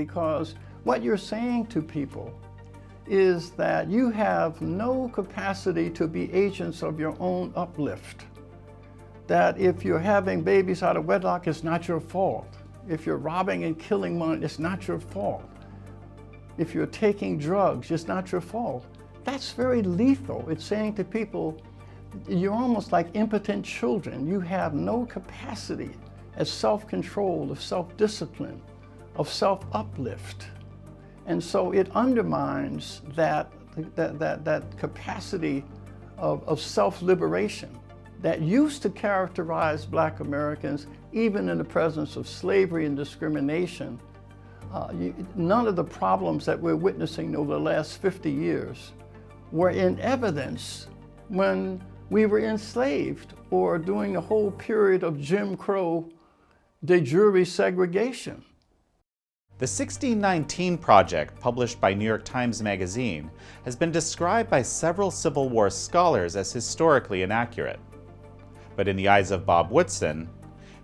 because what you're saying to people is that you have no capacity to be agents of your own uplift. That if you're having babies out of wedlock, it's not your fault. If you're robbing and killing one, it's not your fault. If you're taking drugs, it's not your fault. That's very lethal. It's saying to people, you're almost like impotent children. You have no capacity of self-control, of self-discipline, of self-uplift. And so it undermines that capacity of self-liberation that used to characterize Black Americans, even in the presence of slavery and discrimination. None of the problems that we're witnessing over the last 50 years were in evidence when we were enslaved or during the whole period of Jim Crow de jure segregation. The 1619 Project, published by New York Times Magazine, has been described by several Civil War scholars as historically inaccurate. But in the eyes of Bob Woodson,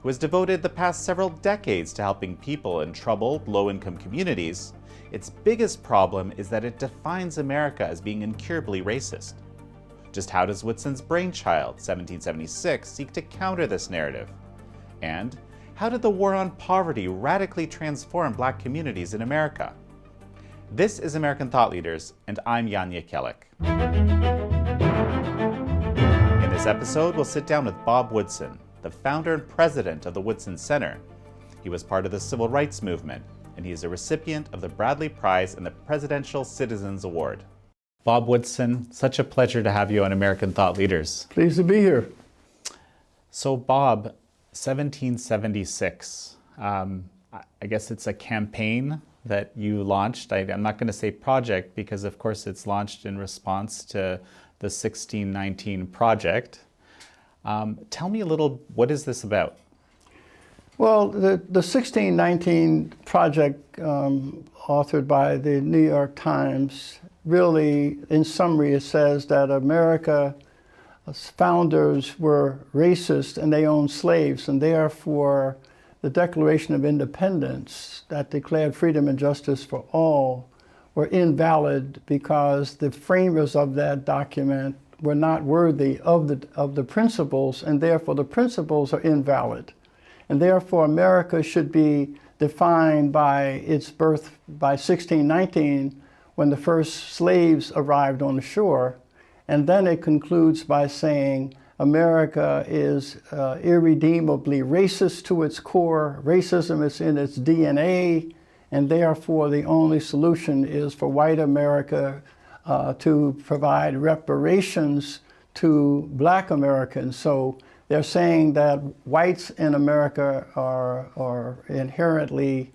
who has devoted the past several decades to helping people in troubled, low-income communities, its biggest problem is that it defines America as being incurably racist. Just how does Woodson's brainchild, 1776, seek to counter this narrative? And how did the war on poverty radically transform Black communities in America? This is American Thought Leaders, and I'm Jekielek. In this episode, we'll sit down with Bob Woodson, the founder and president of the Woodson Center. He was part of the Civil Rights Movement, and he is a recipient of the Bradley Prize and the Presidential Citizens Award. Bob Woodson, such a pleasure to have you on American Thought Leaders. Pleased to be here. So Bob, 1776, I guess it's a campaign that you launched. I'm not going to say project because of course it's launched in response to the 1619 Project. Tell me a little, what is this about? Well, the 1619 Project, authored by the New York Times, really, in summary, it says that America's founders were racist and they owned slaves, and therefore the Declaration of Independence that declared freedom and justice for all were invalid because the framers of that document were not worthy of the principles, and therefore the principles are invalid. And therefore America should be defined by its birth by 1619, when the first slaves arrived on the shore. And then it concludes by saying America is irredeemably racist to its core. Racism is in its DNA, and therefore the only solution is for white America to provide reparations to Black Americans. So they're saying that whites in America are inherently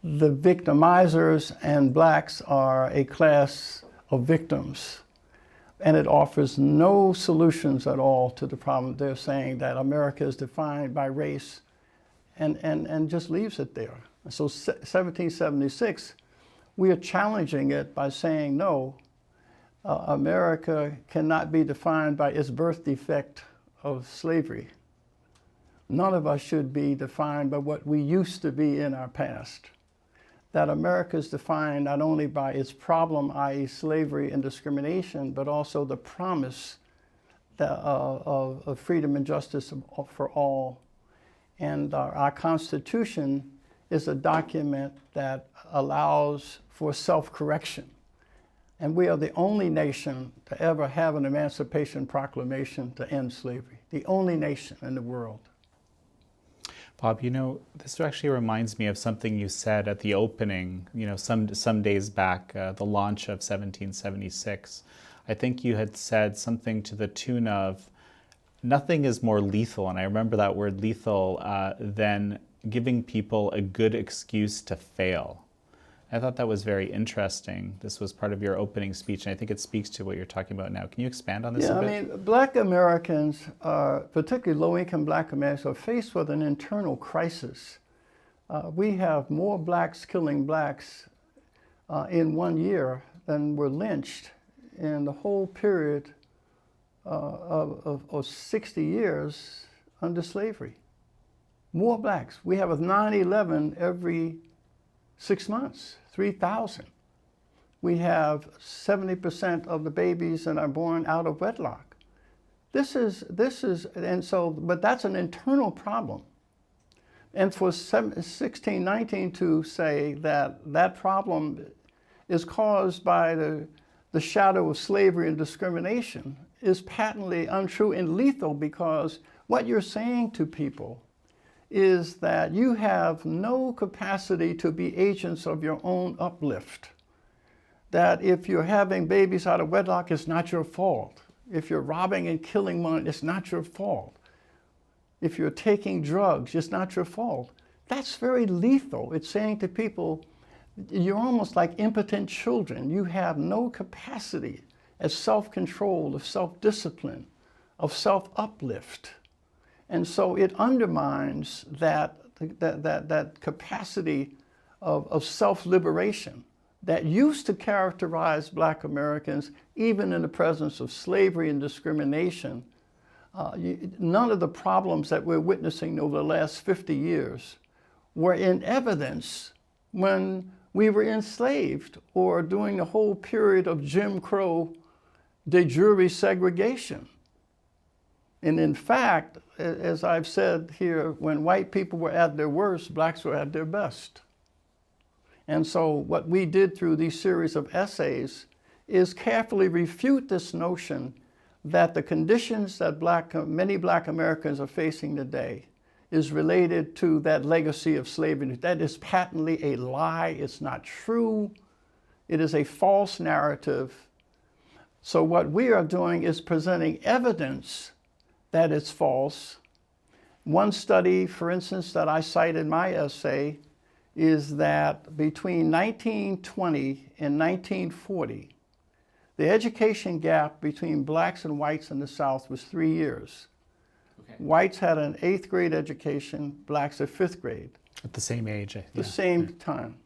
the victimizers and Blacks are a class of victims. And it offers no solutions at all to the problem. They're saying that America is defined by race and just leaves it there. So 1776, we are challenging it by saying, no, America cannot be defined by its birth defect of slavery. None of us should be defined by what we used to be in our past. That America is defined not only by its problem, i.e. slavery and discrimination, but also the promise of freedom and justice for all. And our Constitution is a document that allows for self-correction. And we are the only nation to ever have an Emancipation Proclamation to end slavery. The only nation in the world. Bob, you know, this actually reminds me of something you said at the opening, you know, some days back, the launch of 1776. I think you had said something to the tune of, nothing is more lethal, and I remember that word lethal, than giving people a good excuse to fail. I thought that was very interesting. This was part of your opening speech, and I think it speaks to what you're talking about now. Can you expand on this a bit? I mean, Black Americans, particularly low-income Black Americans, are faced with an internal crisis. We have more Blacks killing Blacks in 1 year than were lynched in the whole period of 60 years under slavery. More Blacks. We have a 9/11 every 6 months, 3,000. We have 70% of the babies that are born out of wedlock. But that's an internal problem. And for 1619 to say that that problem is caused by the shadow of slavery and discrimination is patently untrue and lethal, because what you're saying to people is that you have no capacity to be agents of your own uplift. That if you're having babies out of wedlock, it's not your fault. If you're robbing and killing one, it's not your fault. If you're taking drugs, it's not your fault. That's very lethal. It's saying to people, you're almost like impotent children. You have no capacity of self-control, of self-discipline, of self-uplift. And so it undermines that capacity of self-liberation that used to characterize Black Americans, even in the presence of slavery and discrimination. None of the problems that we're witnessing over the last 50 years were in evidence when we were enslaved or during the whole period of Jim Crow de jure segregation. And in fact, as I've said here, when white people were at their worst, Blacks were at their best. And so what we did through these series of essays is carefully refute this notion that the conditions that many Black Americans are facing today is related to that legacy of slavery. That is patently a lie. It's not true. It is a false narrative. So what we are doing is presenting evidence that it's false. One study, for instance, that I cite in my essay is that between 1920 and 1940, the education gap between Blacks and whites in the South was 3 years. Okay. Whites had an 8th grade education, Blacks a 5th grade. At the same age. The same time.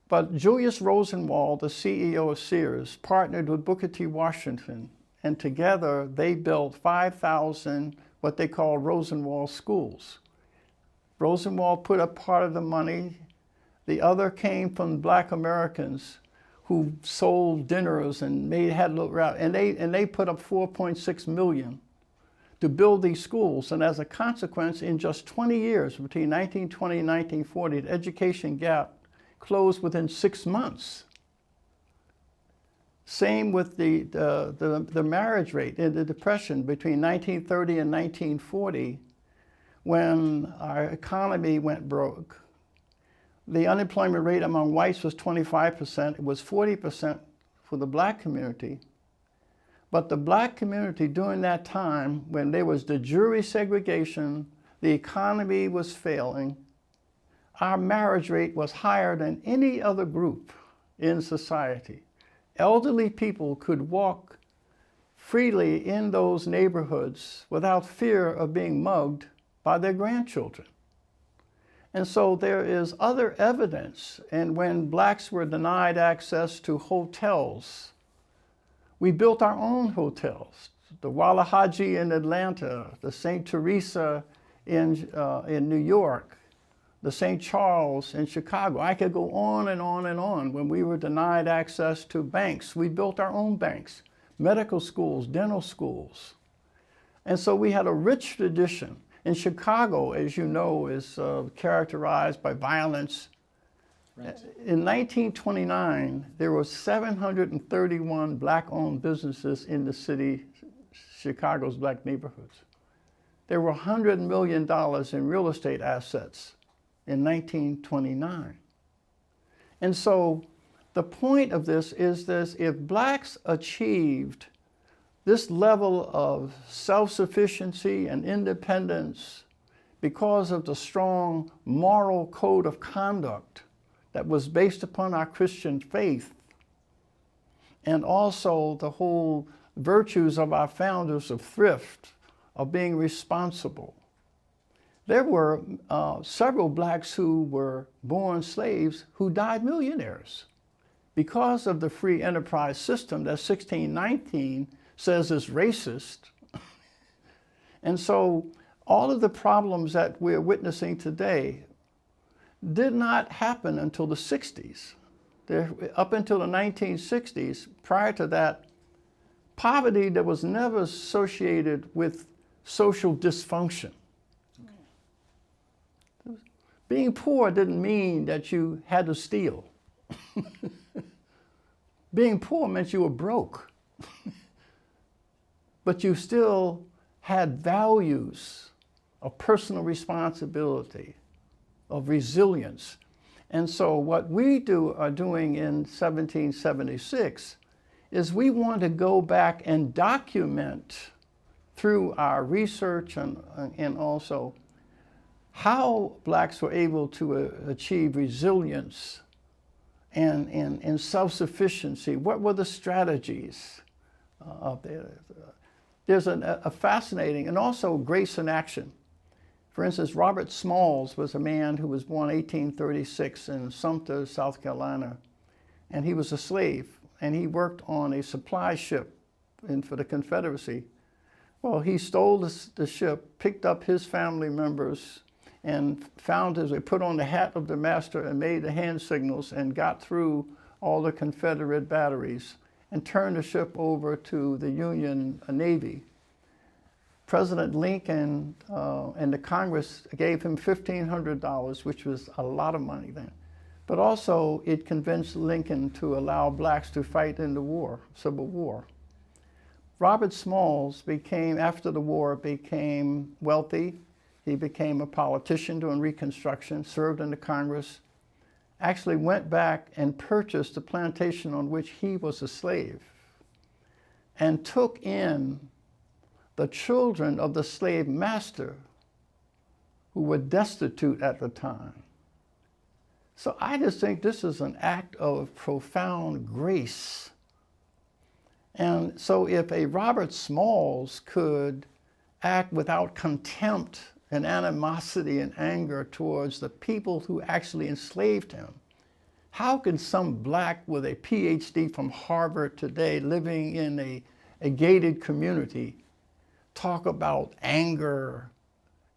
But Julius Rosenwald, the CEO of Sears, partnered with Booker T. Washington, and together they built 5,000 what they call Rosenwald schools. Rosenwald put up part of the money. The other came from Black Americans who sold dinners and had little route, and they put up $4.6 million to build these schools. And as a consequence, in just 20 years, between 1920 and 1940, the education gap closed within 6 months. Same with the marriage rate in the Depression between 1930 and 1940, when our economy went broke. The unemployment rate among whites was 25%. It was 40% for the Black community. But the Black community during that time, when there was de jure segregation, the economy was failing, our marriage rate was higher than any other group in society. Elderly people could walk freely in those neighborhoods without fear of being mugged by their grandchildren. And so there is other evidence. And when Blacks were denied access to hotels, we built our own hotels. The Walla Haji in Atlanta, the St. Teresa in New York, the St. Charles in Chicago. I could go on and on and on. When we were denied access to banks, we built our own banks, medical schools, dental schools. And so we had a rich tradition. In Chicago, as you know, is characterized by violence. Right. In 1929, there were 731 Black-owned businesses in the city, Chicago's Black neighborhoods. There were $100 million in real estate assets in 1929. And so the point of this is this: if Blacks achieved this level of self-sufficiency and independence because of the strong moral code of conduct that was based upon our Christian faith, and also the whole virtues of our founders of thrift, of being responsible. There were several Blacks who were born slaves who died millionaires because of the free enterprise system that 1619 says is racist. And so all of the problems that we're witnessing today, did not happen until the 60s. Up until the 1960s, prior to that, poverty that was never associated with social dysfunction. Being poor didn't mean that you had to steal. Being poor meant you were broke. But you still had values of personal responsibility, of resilience. And so what we are doing in 1776 is we want to go back and document through our research and also how blacks were able to achieve resilience and self-sufficiency. What were the strategies of there? There's a fascinating, and also grace in action. For instance, Robert Smalls was a man who was born 1836 in Sumter, South Carolina, and he was a slave, and he worked on a supply ship for the Confederacy. Well, he stole the ship, picked up his family members, and found as they put on the hat of the master and made the hand signals and got through all the Confederate batteries and turned the ship over to the Union Navy. President Lincoln and the Congress gave him $1,500, which was a lot of money then. But also it convinced Lincoln to allow blacks to fight in the war, Civil War. Robert Smalls after the war, became wealthy. He became a politician during Reconstruction, served in the Congress, actually went back and purchased the plantation on which he was a slave and took in the children of the slave master who were destitute at the time. So I just think this is an act of profound grace. And so if a Robert Smalls could act without contempt and animosity and anger towards the people who actually enslaved him, how can some black with a PhD from Harvard today living in a gated community talk about anger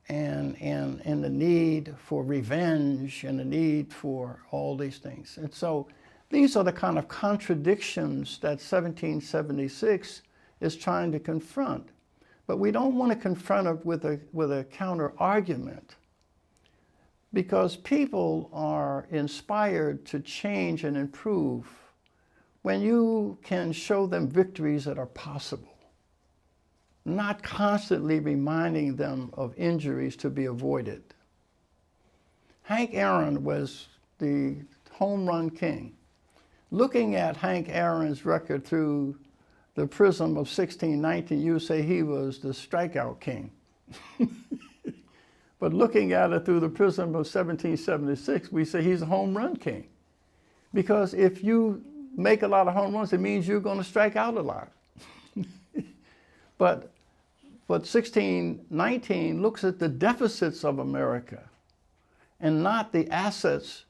and the need for revenge and the need for all these things? And so these are the kind of contradictions that 1776 is trying to confront. But we don't want to confront it with a counter argument, because people are inspired to change and improve when you can show them victories that are possible, not constantly reminding them of injuries to be avoided. Hank Aaron was the home run king. Looking at Hank Aaron's record through the prism of 1619, you say he was the strikeout king. But looking at it through the prism of 1776, we say he's a home run king. Because if you make a lot of home runs, it means you're going to strike out a lot. But 1619 looks at the deficits of America and not the assets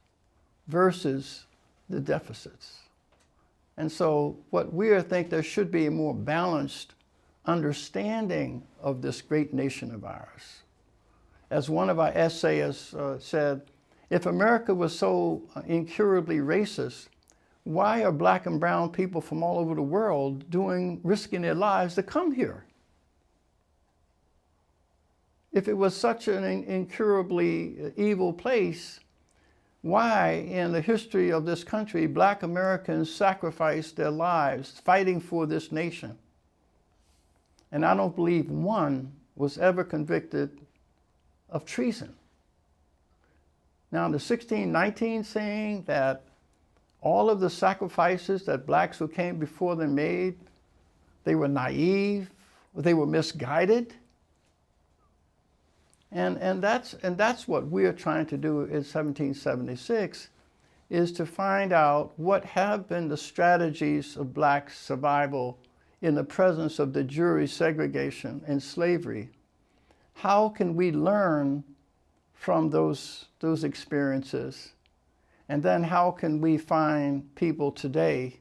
versus the deficits. And so what we think there should be a more balanced understanding of this great nation of ours. As one of our essayists said, if America was so incurably racist, why are black and brown people from all over the world risking their lives to come here? If it was such an incurably evil place, why in the history of this country black Americans sacrificed their lives fighting for this nation? And I don't believe one was ever convicted of treason. Now, the 1619 saying that all of the sacrifices that blacks who came before them made, they were naive, they were misguided. And that's what we're trying to do in 1776, is to find out what have been the strategies of black survival in the presence of de jure segregation and slavery. How can we learn from those experiences? And then how can we find people today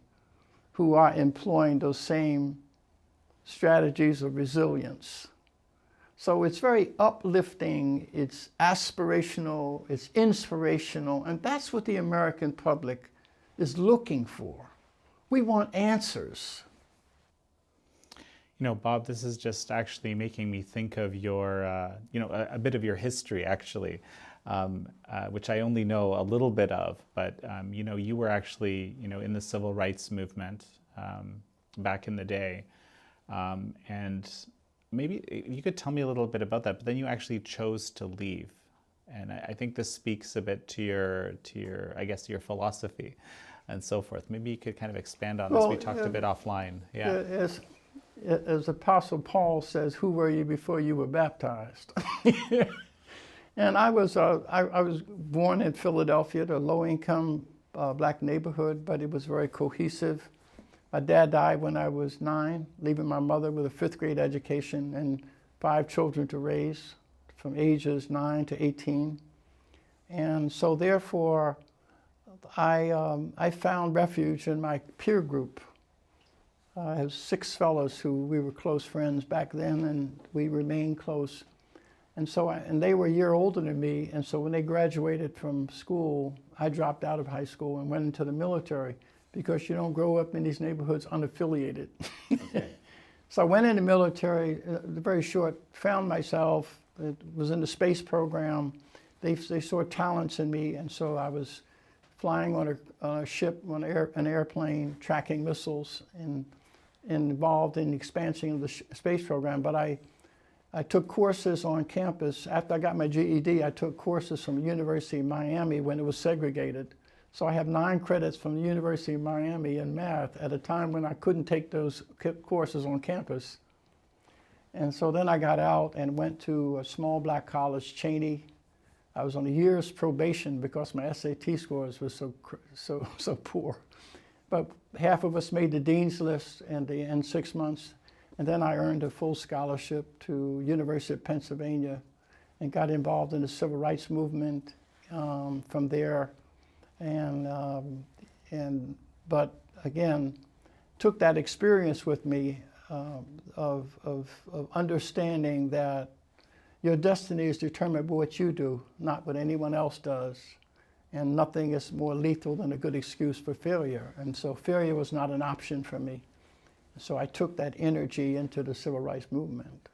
who are employing those same strategies of resilience? So it's very uplifting, it's aspirational, it's inspirational, and that's what the American public is looking for. We want answers. You know, Bob, this is just actually making me think of your, a bit of your history, actually, which I only know a little bit of. But, you were actually, in the civil rights movement back in the day. And maybe you could tell me a little bit about that, but then you actually chose to leave. And I think this speaks a bit to your, I guess, your philosophy and so forth. Maybe you could kind of expand on this. We talked a bit offline. Yeah. As Apostle Paul says, who were you before you were baptized? And I was born in Philadelphia, a low-income black neighborhood, but it was very cohesive. My dad died when I was 9, leaving my mother with a 5th grade education and 5 children to raise from ages 9 to 18. And so therefore, I found refuge in my peer group. I have 6 fellows who we were close friends back then, and we remained close. And and they were a year older than me, and so when they graduated from school, I dropped out of high school and went into the military, because you don't grow up in these neighborhoods unaffiliated. Okay. So I went in the military, very short, found myself, was in the space program. They saw talents in me, and so I was flying on a ship, on an airplane, tracking missiles, and involved in the expansion of the space program. But I took courses on campus. After I got my GED, I took courses from the University of Miami when it was segregated. So I have 9 credits from the University of Miami in math at a time when I couldn't take those courses on campus. And so then I got out and went to a small black college, Cheney. I was on a year's probation because my SAT scores were so poor. But half of us made the dean's list in 6 months. And then I earned a full scholarship to University of Pennsylvania and got involved in the civil rights movement from there. But again, took that experience with me of understanding that your destiny is determined by what you do, not what anyone else does. And nothing is more lethal than a good excuse for failure. And so failure was not an option for me. So I took that energy into the civil rights movement.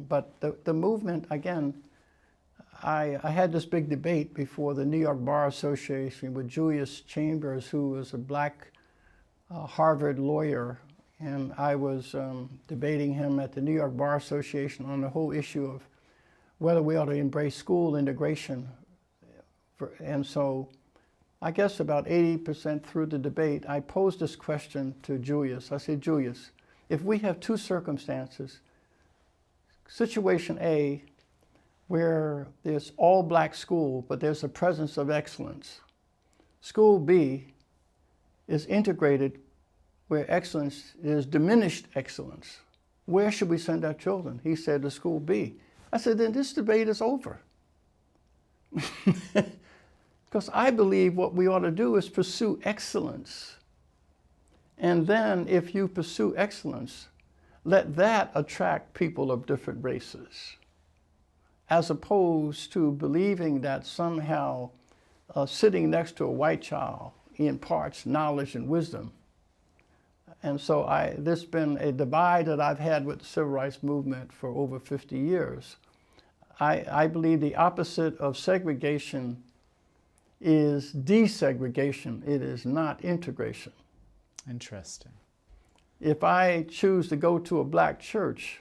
But the movement, again, I had this big debate before the New York Bar Association with Julius Chambers, who was a black Harvard lawyer, and I was debating him at the New York Bar Association on the whole issue of whether we ought to embrace school integration. And so I guess about 80% through the debate, I posed this question to Julius. I said, Julius, if we have 2 circumstances, situation A, where there's all black school, but there's a presence of excellence. School B is integrated, where excellence is diminished excellence. Where should we send our children? He said to school B. I said, then this debate is over. Because I believe what we ought to do is pursue excellence. And then if you pursue excellence, let that attract people of different races, as opposed to believing that somehow sitting next to a white child imparts knowledge and wisdom. And so this has been a divide that I've had with the civil rights movement for over 50 years. I believe the opposite of segregation is desegregation. It is not integration. Interesting. If I choose to go to a black church,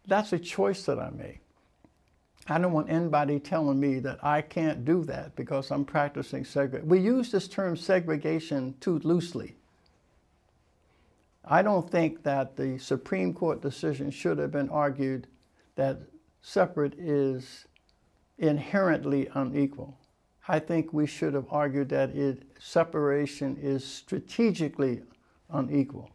that's a choice that I make. I don't want anybody telling me that I can't do that because I'm practicing segregation. We use this term segregation too loosely. I don't think that the Supreme Court decision should have been argued that separate is inherently unequal. I think we should have argued that separation is strategically unequal.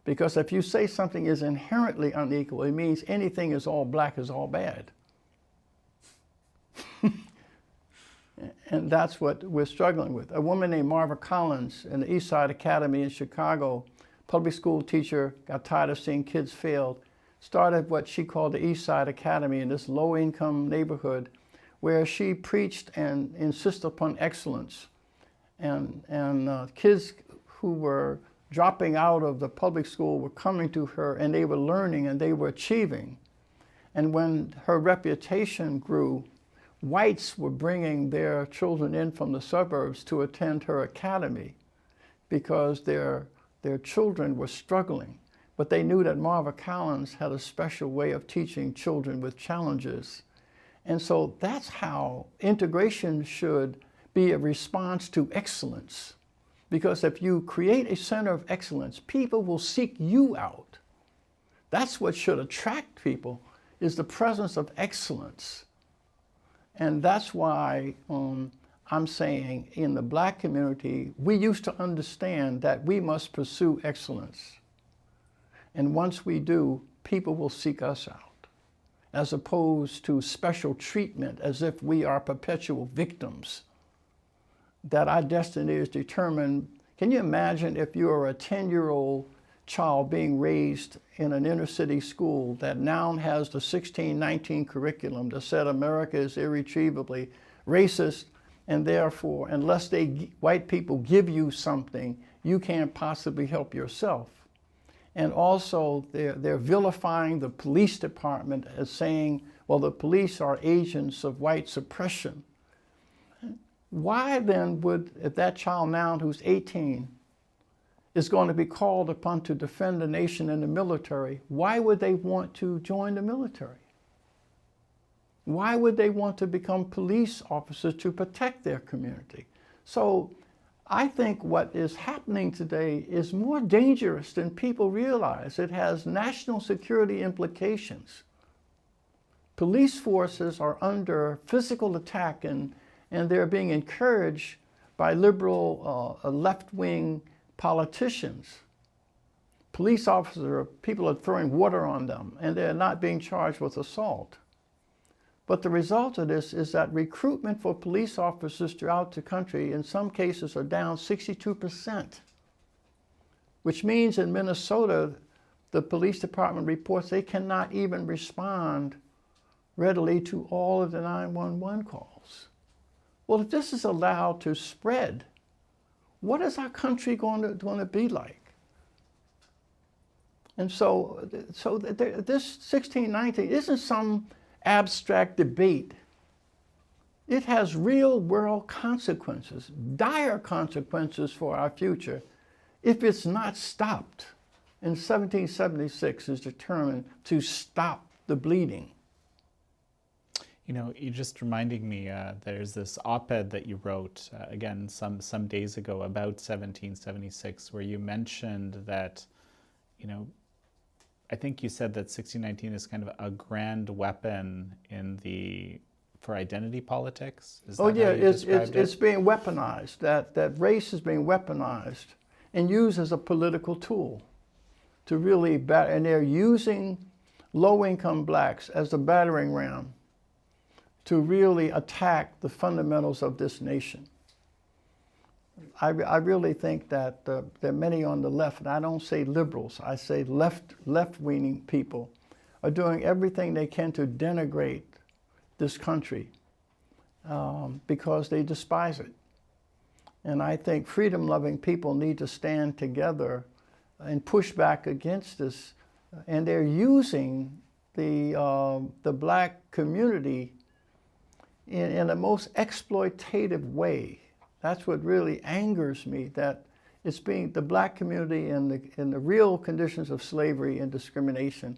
Because if you say something is inherently unequal, it means anything is all black is all bad. And that's what we're struggling with. A woman named Marva Collins in the Eastside Academy in Chicago, public school teacher, got tired of seeing kids fail, started what she called the East Side Academy in this low-income neighborhood, where she preached and insisted upon excellence. And kids who were dropping out of the public school were coming to her, and they were learning and they were achieving. And when her reputation grew, whites were bringing their children in from the suburbs to attend her academy because their children were struggling. But they knew that Marva Collins had a special way of teaching children with challenges. And so that's how integration should be a response to excellence. Because if you create a center of excellence, people will seek you out. That's what should attract people, is the presence of excellence. And that's why I'm saying in the Black community, we used to understand that we must pursue excellence. And once we do, people will seek us out, as opposed to special treatment as if we are perpetual victims, that our destiny is determined. Can you imagine if you are a 10-year-old child being raised in an inner city school that now has the 1619 curriculum that said America is irretrievably racist, and therefore, unless white people give you something, you can't possibly help yourself. And also, they're vilifying the police department as saying, well, the police are agents of white suppression. Why then would, if that child now who's 18 is going to be called upon to defend the nation in the military, why would they want to join the military? Why would they want to become police officers to protect their community? So I think what is happening today is more dangerous than people realize. It has national security implications. Police forces are under physical attack, and they're being encouraged by liberal left-wing politicians. Police officers, people are throwing water on them, and they're not being charged with assault. But the result of this is that recruitment for police officers throughout the country in some cases are down 62%, which means in Minnesota, the police department reports they cannot even respond readily to all of the 911 calls. Well, if this is allowed to spread, what is our country going to be like? And so this 1619 isn't some abstract debate. It has real world consequences, dire consequences for our future if it's not stopped. And 1776 is determined to stop the bleeding. You know, you're just reminding me, there's this op-ed that you wrote, again, some days ago about 1776, where you mentioned that, you know, I think you said that 1619 is kind of a grand weapon for identity politics. Is that how you described it? It's being weaponized. That race is being weaponized and used as a political tool to really and they're using low-income blacks as a battering ram to really attack the fundamentals of this nation. I really think that there are many on the left, and I don't say liberals, I say left-leaning people, are doing everything they can to denigrate this country because they despise it. And I think freedom-loving people need to stand together and push back against this. And they're using the black community in the most exploitative way. That's what really angers me, that it's being the black community in the real conditions of slavery and discrimination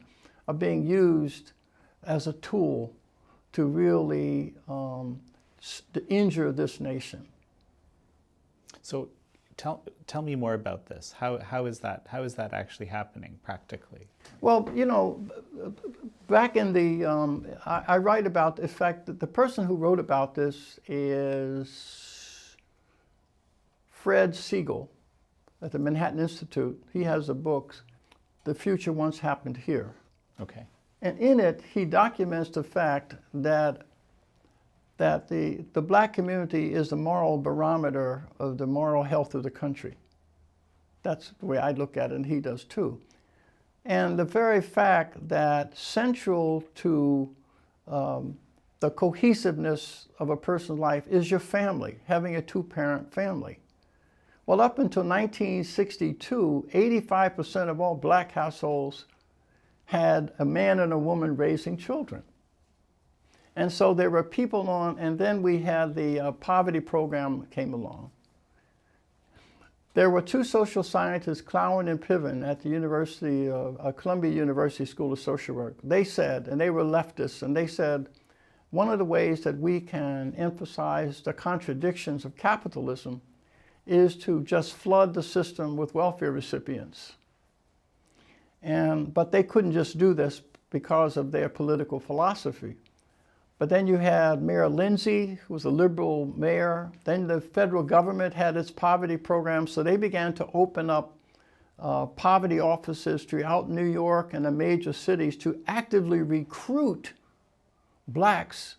are being used as a tool to really to injure this nation. So tell me more about this. How is that actually happening practically? Well, you know, back in the, I write about the fact that the person who wrote about this is Fred Siegel at the Manhattan Institute. He has a book, The Future Once Happened Here. Okay. And in it, he documents the fact that the black community is the moral barometer of the moral health of the country. That's the way I look at it, and he does too. And the very fact that central to the cohesiveness of a person's life is your family, having a two-parent family. Well, up until 1962, 85% of all black households had a man and a woman raising children. And so there were people on, and then we had the poverty program came along. There were two social scientists, Cloward and Piven, at the University of Columbia University School of Social Work. They said, and they were leftists, and they said, one of the ways that we can emphasize the contradictions of capitalism is to just flood the system with welfare recipients. But they couldn't just do this because of their political philosophy. But then you had Mayor Lindsay, who was a liberal mayor. Then the federal government had its poverty program, so they began to open up poverty offices throughout New York and the major cities to actively recruit blacks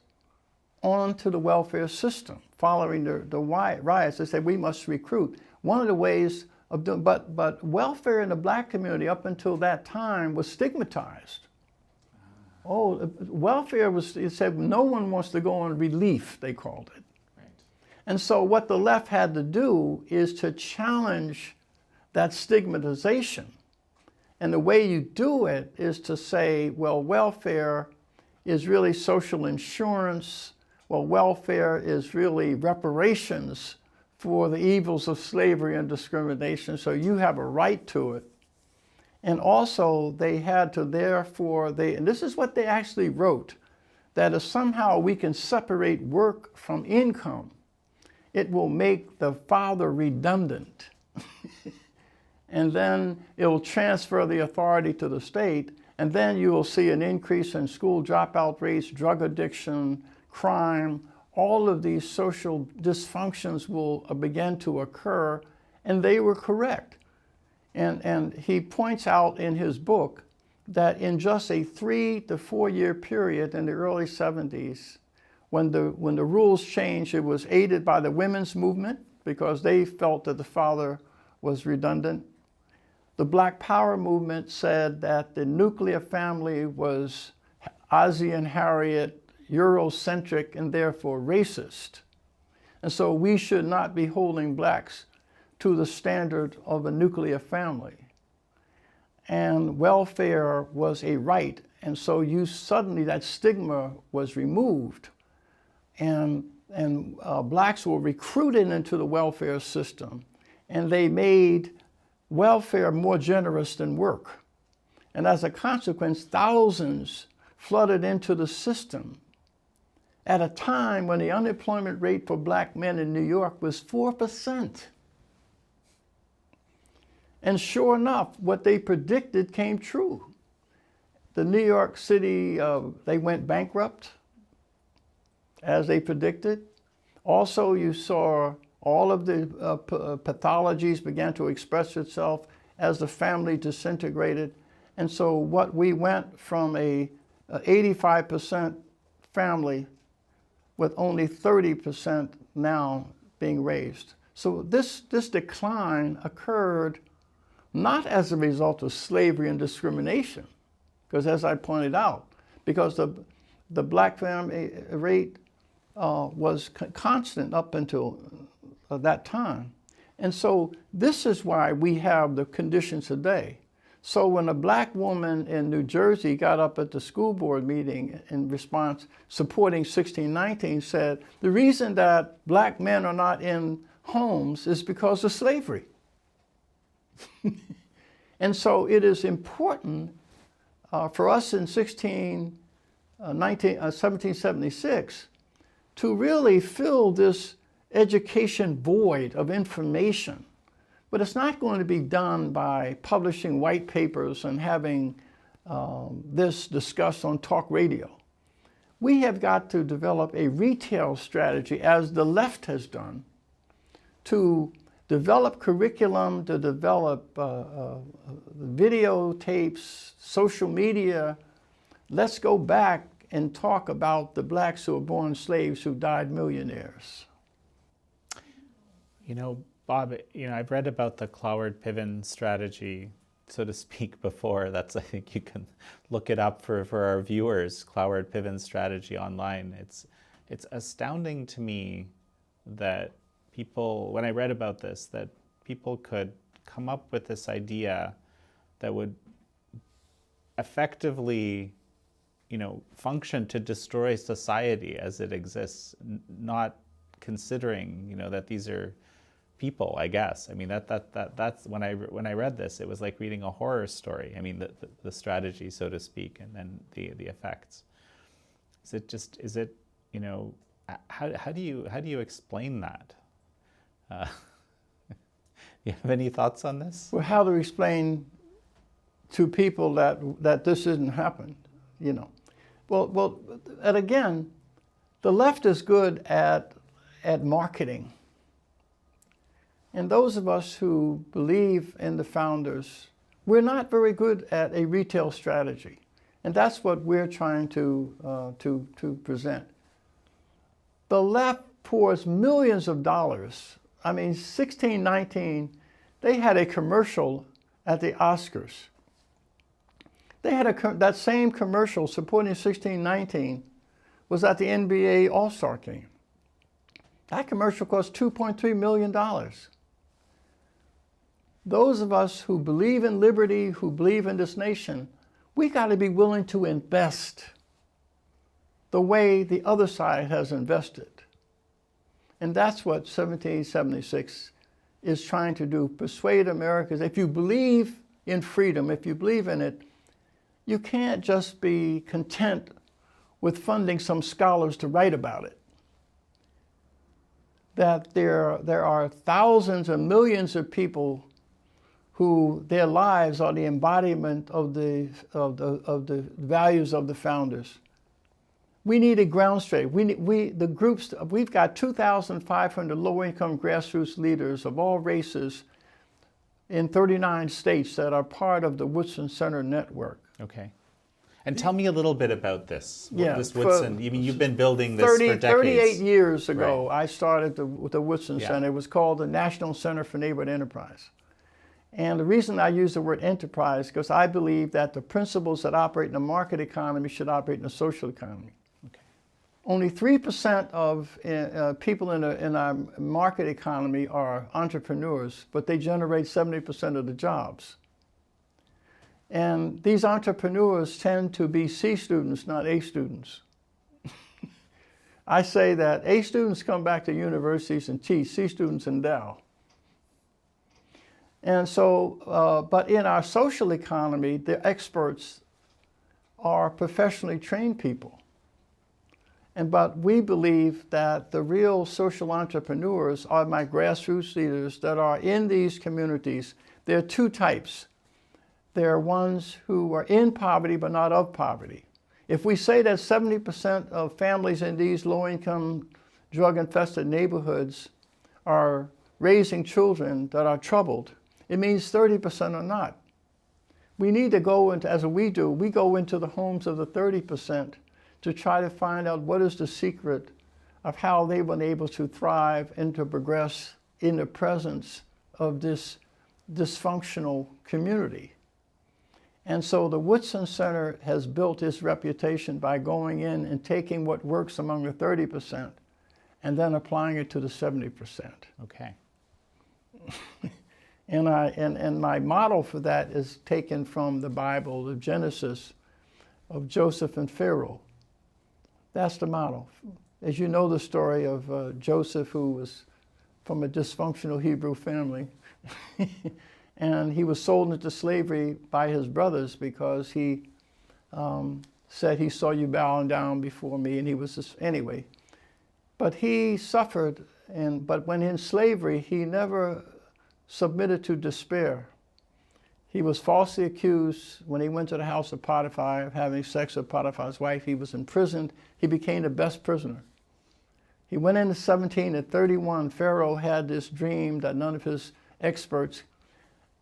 onto the welfare system. Following the riots, they said we must recruit. One of the ways of doing, but welfare in the black community up until that time was stigmatized. Oh, welfare was, it said no one wants to go on relief, they called it. Right. And so what the left had to do is to challenge that stigmatization. And the way you do it is to say, well, welfare is really social insurance. Well, welfare is really reparations for the evils of slavery and discrimination. So you have a right to it. And also they had to therefore, and this is what they actually wrote, that if somehow we can separate work from income, it will make the father redundant. And then it will transfer the authority to the state, and then you will see an increase in school dropout rates, drug addiction, crime. All of these social dysfunctions will begin to occur, and they were correct. And he points out in his book that in just a 3 to 4 year period in the early 70s, when the rules changed, it was aided by the women's movement because they felt that the father was redundant. The Black Power movement said that the nuclear family was Ozzie and Harriet, Eurocentric, and therefore racist. And so we should not be holding blacks to the standard of a nuclear family. And welfare was a right. And so suddenly that stigma was removed. And blacks were recruited into the welfare system. And they made welfare more generous than work. And as a consequence, thousands flooded into the system at a time when the unemployment rate for black men in New York was 4%. And sure enough, what they predicted came true. The New York City, they went bankrupt, as they predicted. Also, you saw all of the pathologies began to express itself as the family disintegrated. And so what we went from a 85% family with only 30% now being raised. So this decline occurred not as a result of slavery and discrimination, because as I pointed out, because the black family rate was constant up until that time. And so this is why we have the conditions today. So when a black woman in New Jersey got up at the school board meeting in response, supporting 1619, said, the reason that black men are not in homes is because of slavery. And so it is important for us in 1776 to really fill this education void of information. But it's not going to be done by publishing white papers and having this discussed on talk radio. We have got to develop a retail strategy, as the left has done, to develop curriculum, to develop videotapes, social media. Let's go back and talk about the blacks who were born slaves who died millionaires. You know, Bob, I've read about the Cloward Piven strategy so to speak, before. I think you can look it up for our viewers, Cloward Piven's strategy online. It's astounding to me that people, when I read about this, that people could come up with this idea that would effectively, function to destroy society as it exists, not considering, that these are people, I guess. I mean, that's when I read this, it was like reading a horror story. I mean, the strategy, so to speak, and then the effects. How do you explain that? You have any thoughts on this? Well, how to explain to people that this didn't happen, Well, and again, the left is good at marketing. And those of us who believe in the founders, we're not very good at a retail strategy. And that's what we're trying to present. The left pours millions of dollars. I mean, 1619, they had a commercial at the Oscars. They had that same commercial supporting 1619 was at the NBA All-Star game. That commercial cost $2.3 million. Those of us who believe in liberty, who believe in this nation, we got to be willing to invest the way the other side has invested. And that's what 1776 is trying to do, persuade Americans. If you believe in freedom, if you believe in it, you can't just be content with funding some scholars to write about it. That there are thousands and millions of people who their lives are the embodiment of the values of the founders. We need a ground straight. We've got 2,500 low-income grassroots leaders of all races in 39 states that are part of the Woodson Center network. Okay. And tell me a little bit about this. Yeah, this Woodson, you've been building this for decades. 38 years ago, right. I started the Woodson Center. It was called the National Center for Neighborhood Enterprise. And the reason I use the word enterprise, because I believe that the principles that operate in the market economy should operate in the social economy. Okay. Only 3% of people in our market economy are entrepreneurs, but they generate 70% of the jobs. And these entrepreneurs tend to be C students, not A students. I say that A students come back to universities and teach, C students endow. And so, but in our social economy, the experts are professionally trained people. But we believe that the real social entrepreneurs are my grassroots leaders that are in these communities. There are two types. There are ones who are in poverty but not of poverty. If we say that 70% of families in these low-income, drug-infested neighborhoods are raising children that are troubled, it means 30% are not. We need to go into, as we do, we go into the homes of the 30% to try to find out what is the secret of how they've been able to thrive and to progress in the presence of this dysfunctional community. And so the Woodson Center has built its reputation by going in and taking what works among the 30% and then applying it to the 70%. Okay. And my model for that is taken from the Bible, the Genesis of Joseph and Pharaoh. That's the model. As you know the story of Joseph, who was from a dysfunctional Hebrew family. And he was sold into slavery by his brothers because he said he saw you bowing down before me, and he was just, anyway. But he suffered, but when in slavery, he never submitted to despair. He was falsely accused when he went to the house of Potiphar of having sex with Potiphar's wife. He was imprisoned. He became the best prisoner. He went into 17 at 31. Pharaoh had this dream that none of his experts,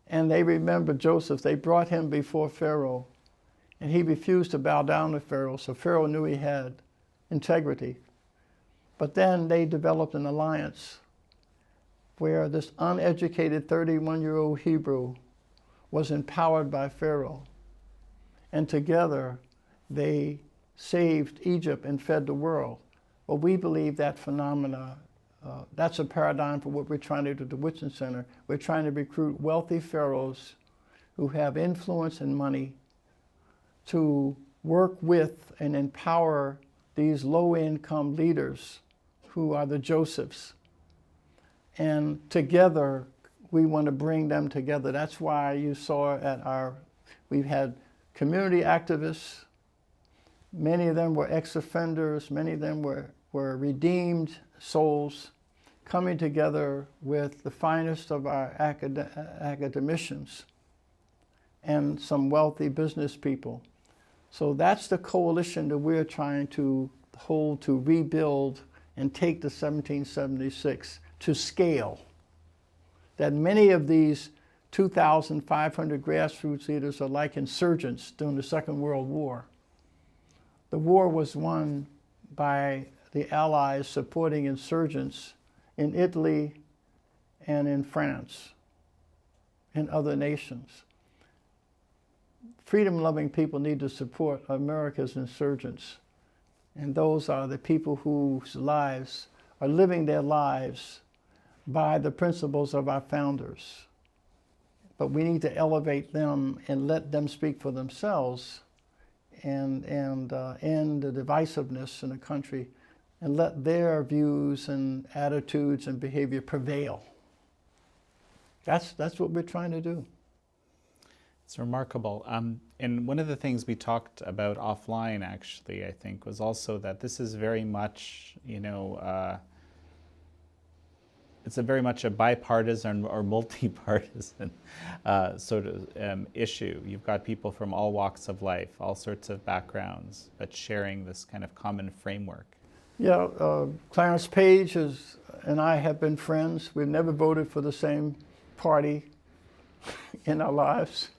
and they remembered Joseph. They brought him before Pharaoh, and he refused to bow down to Pharaoh, so Pharaoh knew he had integrity. But then they developed an alliance where this uneducated 31-year-old Hebrew was empowered by Pharaoh. And together they saved Egypt and fed the world. Well, we believe that phenomena, that's a paradigm for what we're trying to do at the Woodson Center. We're trying to recruit wealthy pharaohs who have influence and money to work with and empower these low-income leaders who are the Josephs. And together, we want to bring them together. That's why you saw we've had community activists. Many of them were ex-offenders. Many of them were redeemed souls coming together with the finest of our academicians and some wealthy business people. So that's the coalition that we're trying to hold to rebuild and take the 1776 to scale. That many of these 2,500 grassroots leaders are like insurgents during the Second World War. The war was won by the Allies supporting insurgents in Italy and in France and other nations. Freedom-loving people need to support America's insurgents. And those are the people whose lives are living their lives by the principles of our founders. But we need to elevate them and let them speak for themselves and end the divisiveness in the country and let their views and attitudes and behavior prevail. That's what we're trying to do. It's remarkable. And one of the things we talked about offline, actually, I think, was also that this is very much, it's very much a bipartisan or multi-partisan sort of issue. You've got people from all walks of life, all sorts of backgrounds, but sharing this kind of common framework. Yeah, Clarence Page and I have been friends. We've never voted for the same party in our lives.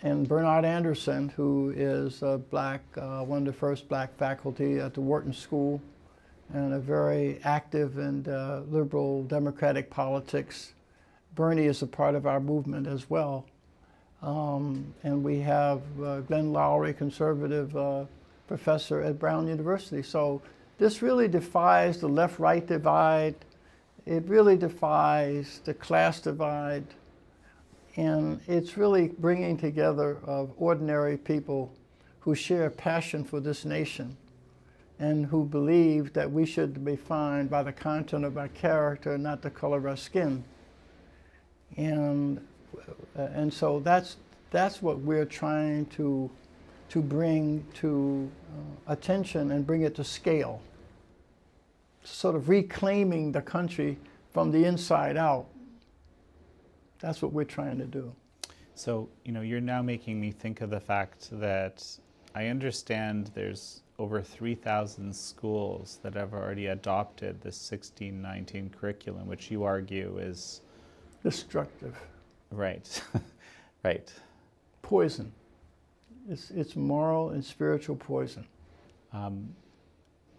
And Bernard Anderson, who is a one of the first black faculty at the Wharton School, and a very active and liberal democratic politics. Bernie is a part of our movement as well. And we have Glenn Lowry, conservative professor at Brown University. So this really defies the left-right divide. It really defies the class divide. And it's really bringing together of ordinary people who share a passion for this nation and who believe that we should be defined by the content of our character, not the color of our skin. And so that's what we're trying to bring to attention and bring it to scale. Sort of reclaiming the country from the inside out. That's what we're trying to do. So, you're now making me think of the fact that I understand there's over 3,000 schools that have already adopted the 1619 curriculum, which you argue is destructive. Right, right. Poison. It's moral and spiritual poison.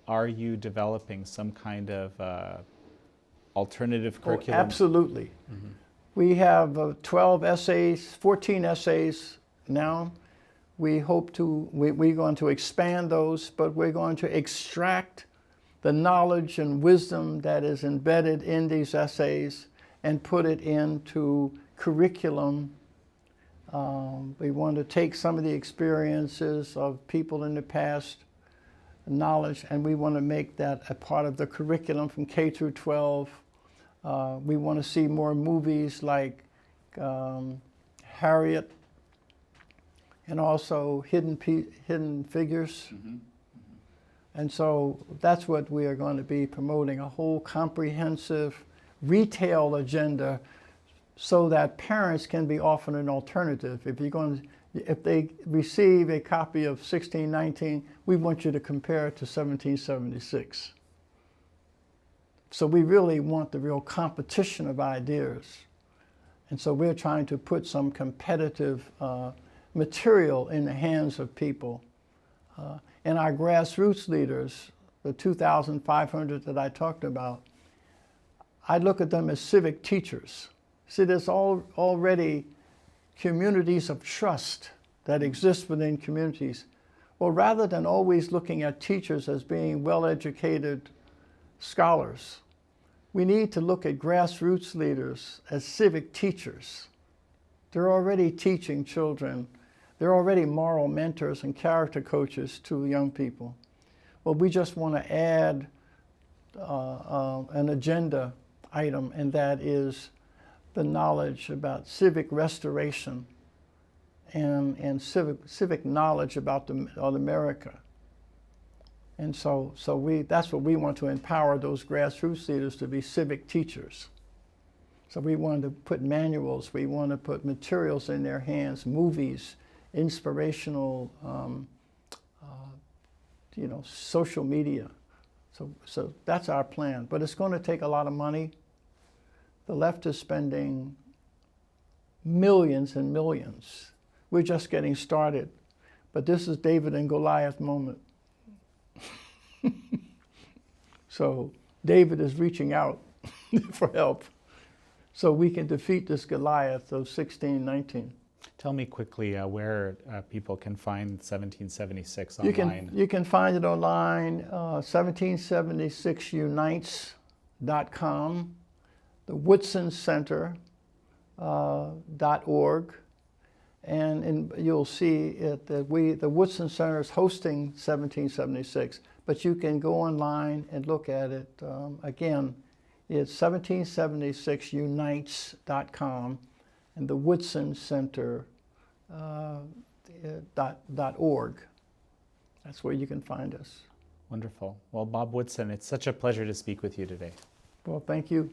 Are you developing some kind of alternative curriculum? Absolutely. Mm-hmm. We have 12 essays, 14 essays now. We're going to expand those, but we're going to extract the knowledge and wisdom that is embedded in these essays and put it into curriculum. We want to take some of the experiences of people in the past, knowledge, and we want to make that a part of the curriculum from K through 12. We want to see more movies like Harriet, and also Hidden Figures. Mm-hmm. Mm-hmm. And so that's what we are going to be promoting, a whole comprehensive retail agenda so that parents can be offered an alternative. If they receive a copy of 1619, we want you to compare it to 1776. So we really want the real competition of ideas. And so we're trying to put some competitive material in the hands of people. And our grassroots leaders, the 2,500 that I talked about, I look at them as civic teachers. See, there's already communities of trust that exist within communities. Well, rather than always looking at teachers as being well-educated scholars, we need to look at grassroots leaders as civic teachers. They're already teaching children. They're already moral mentors and character coaches to young people. Well, we just want to add an agenda item, and that is the knowledge about civic restoration and civic knowledge about America. And so that's what we want to empower those grassroots leaders to be civic teachers. So we want to put manuals, we want to put materials in their hands, movies, inspirational, social media. So that's our plan. But it's going to take a lot of money. The left is spending millions and millions. We're just getting started. But this is David and Goliath moment. So David is reaching out for help so we can defeat this Goliath of 1619. Tell me quickly where people can find 1776 online. You can find it online, 1776unites.com, the Woodson Center .org, and you'll see it that the Woodson Center is hosting 1776, but you can go online and look at it. Again, it's 1776unites.com and the Woodson Center .org. That's where you can find us. Wonderful. Well, Bob Woodson, it's such a pleasure to speak with you today. Well, thank you.